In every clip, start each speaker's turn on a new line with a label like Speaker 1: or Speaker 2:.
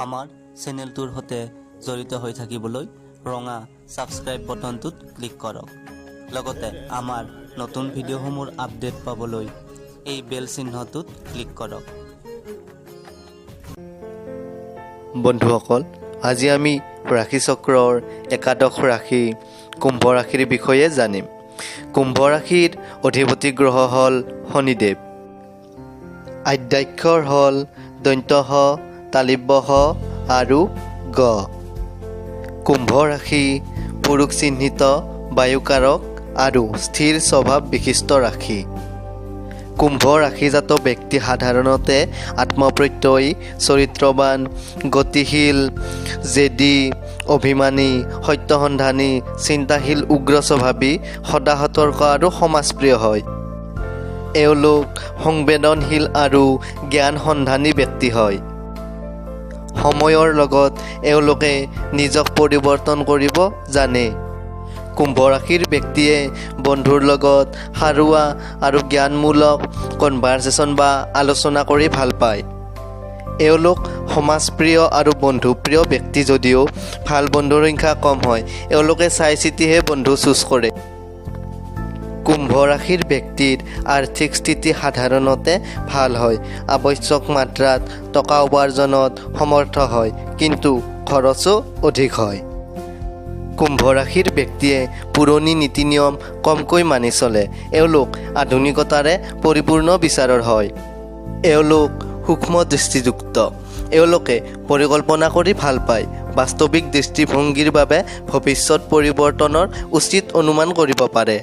Speaker 1: আমাৰ চেনেলটোৰ সৈতে জড়িত হৈ থাকিবলৈ ৰঙা সাবস্ক্ৰাইব বাটনটোত ক্লিক কৰক। লগতে আমাৰ নতুন ভিডিঅ'সমূহৰ আপডেট পাবলৈ এই বেল চিহ্নটোত ক্লিক কৰক।
Speaker 2: বন্ধুসকল, আজি আমি ৰাশি চক্ৰৰ একাদশ ৰাশি কুম্ভ ৰাশিৰ বিষয়ে জানিম। কুম্ভ ৰাশিৰ অধিপতি গ্ৰহ হ'ল শনিদেৱ। আদ্যাক্ষৰ হ'ল দন্ত্য হ, তালিব্য হ আৰু গ। কুম্ভ ৰাশি পুৰুষ চিহ্নিত বায়ুকাৰক আৰু স্থিৰ স্বভাৱ বিশিষ্ট ৰাশি। কুম্ভ ৰাশিজাত ব্যক্তি সাধাৰণতে আত্মপ্ৰত্যয়ী, চৰিত্ৰবান, গতিশীল, জেদী, অভিমানী, সত্যসন্ধানী, চিন্তাশীল, উগ্ৰ স্বভাৱী, সদা সতৰ্ক আৰু সমাজপ্ৰিয় হয়। এওঁলোক সংবেদনশীল আৰু জ্ঞান সন্ধানী ব্যক্তি হয়। সময়ৰ লগত এওঁলোকে নিজক পৰিৱৰ্তন কৰিব জানে। কুম্ভ ৰাশিৰ ব্যক্তিয়ে বন্ধুৰ লগত সাৰুৱা আৰু জ্ঞানমূলক কনভাৰ্চেশ্যন বা আলোচনা কৰি ভাল পায়। এওঁলোক সমাজপ্ৰিয় আৰু বন্ধুপ্ৰিয় ব্যক্তি যদিও ভাল বন্ধুৰ সংখ্যা কম হয়। এওঁলোকে চাই চিতিহে বন্ধু চুজ কৰে। কুম্ভ ৰাশিৰ ব্যক্তিৰ আৰ্থিক স্থিতি সাধাৰণতে ভাল হয়। আৱশ্যক মাত্ৰাত টকা উপাৰ্জনত সমৰ্থ হয়, কিন্তু খৰচো অধিক হয়। কুম্ভ ৰাশিৰ ব্যক্তিয়ে পুৰণি নীতি নিয়ম কমকৈ মানি চলে। এওঁলোক আধুনিকতাৰে পৰিপূৰ্ণ বিচাৰৰ হয়। এওঁলোক সূক্ষ্ম দৃষ্টিযুক্ত। এওঁলোকে পৰিকল্পনা কৰি ভাল পায়। বাস্তৱিক দৃষ্টিভংগীৰ বাবে ভৱিষ্যত পৰিৱৰ্তনৰ উচিত অনুমান কৰিব পাৰে।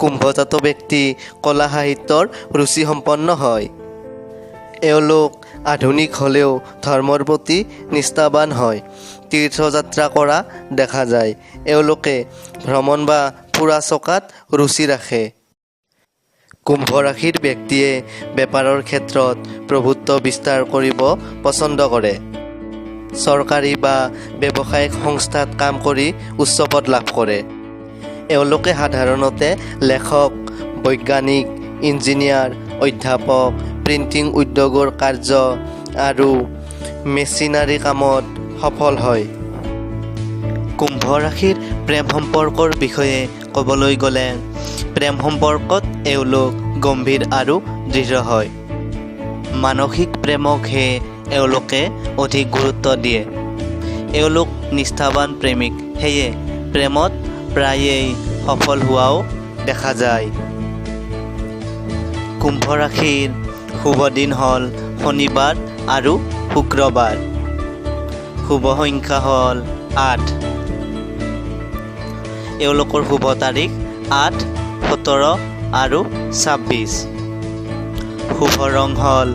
Speaker 2: কুম্ভজাত ব্যক্তি কলা সাহিত্যৰ ৰুচিসম্পন্ন হয়। এওঁলোক আধুনিক হ'লেও ধৰ্মৰ প্ৰতি নিষ্ঠাবান হয়। তীৰ্থযাত্ৰা কৰা দেখা যায়। এওঁলোকে ভ্ৰমণ বা ফুৰা চকাত ৰুচি ৰাখে। কুম্ভ ৰাশিৰ ব্যক্তিয়ে বেপাৰৰ ক্ষেত্ৰত প্ৰভুত্ব বিস্তাৰ কৰিব পছন্দ কৰে। চৰকাৰী বা ব্যৱসায়িক সংস্থাত কাম কৰি উচ্চ পদ লাভ কৰে। এওঁলোকে সাধাৰণতে লেখক, বৈজ্ঞানিক, ইঞ্জিনিয়াৰ, অধ্যাপক, প্ৰিণ্টিং উদ্যোগৰ কাৰ্য আৰু মেচিনাৰী কামত সফল হয়। কুম্ভ ৰাশিৰ প্ৰেম সম্পৰ্কৰ বিষয়ে ক'বলৈ গ'লে প্ৰেম সম্পৰ্কত এওঁলোক গম্ভীৰ আৰু দৃঢ় হয়। মানসিক প্ৰেমকহে এওঁলোকে অধিক গুৰুত্ব দিয়ে। এওঁলোক নিষ্ঠাবান প্ৰেমিক, সেয়ে প্ৰেমত প্ৰায়েই সফল হোৱাও দেখা যায়। কুম্ভ ৰাশিৰ শুভ দিন হ'ল শনিবাৰ আৰু শুক্ৰবাৰ। শুভ সংখ্যা হ'ল 8। এওঁলোকৰ শুভ তাৰিখ 8, 17 আৰু 26। শুভ ৰং হ'ল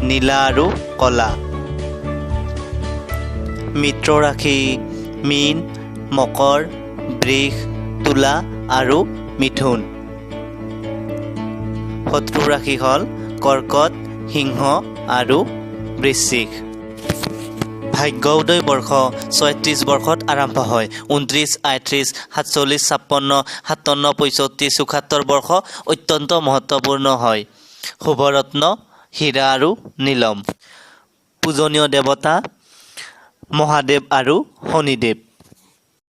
Speaker 2: নীলা আৰু কলা। মিত্ৰ ৰাশি মীন, মকৰ, বৃষ, তুলা আৰু মিথুন। শত্ৰু ৰাশি হ'ল কৰ্কট, সিংহ আৰু বৃশ্চিক। ভাগ্য উদয় বৰ্ষ 36 বৰ্ষত আৰম্ভ হয়। 29, 38, 47, 56, 57, 65, 74 বৰ্ষ অত্যন্ত মহত্বপূৰ্ণ হয়। শুভৰত্ন হীৰা আৰু নীলম। পূজনীয় দেৱতা মহাদেৱ আৰু শনিদেৱ।